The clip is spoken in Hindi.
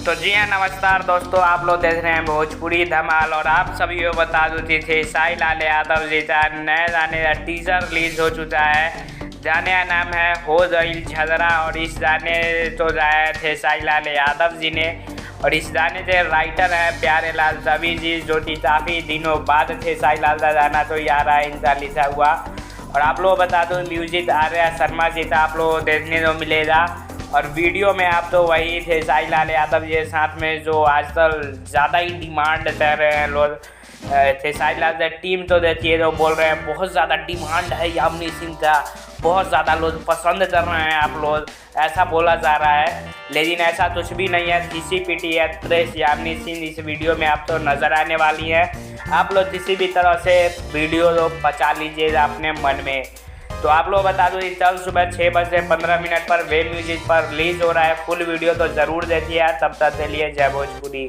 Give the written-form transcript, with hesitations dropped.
तो जी हाँ, नमस्कार दोस्तों, आप लोग देख रहे हैं भोजपुरी धमाल। और आप सभी को बता दूँ थे साई लाल यादव जी का नए गाने का टीजर रिलीज हो चुका है। गाने का नाम है हो गइल झगड़ा। और इस गाने तो गाए थे साई लाल यादव जी ने। और इस गाने के राइटर हैं प्यारे लाल दवी जी, जो कि काफ़ी दिनों बाद थे साई लाल का गाना तो यार इनका लिखा हुआ। और आप लोग बता दूँ म्यूजिक आर्या शर्मा जी का आप लोग देखने को मिलेगा। और वीडियो में आप तो वही थे साई लाल यादव जी के साथ में, जो आजकल ज़्यादा ही डिमांड कर रहे हैं लोग। थे साई लाल टीम तो देखिए जो बोल रहे हैं बहुत ज़्यादा डिमांड है यामिनी सिंह का, बहुत ज़्यादा लोग पसंद कर रहे हैं आप लोग, ऐसा बोला जा रहा है। लेकिन ऐसा कुछ भी नहीं है। CCPT एक्ट्रेस यामिनी सिंह इस वीडियो में आप तो नज़र आने वाली है। आप लोग किसी भी तरह से वीडियो को बचा लीजिएगा अपने मन में। तो आप लोग बता दो कल सुबह 6:15 पर वे म्यूजिक पर रिलीज हो रहा है। फुल वीडियो तो ज़रूर देखिए। तब तक के लिए जय भोजपुरी।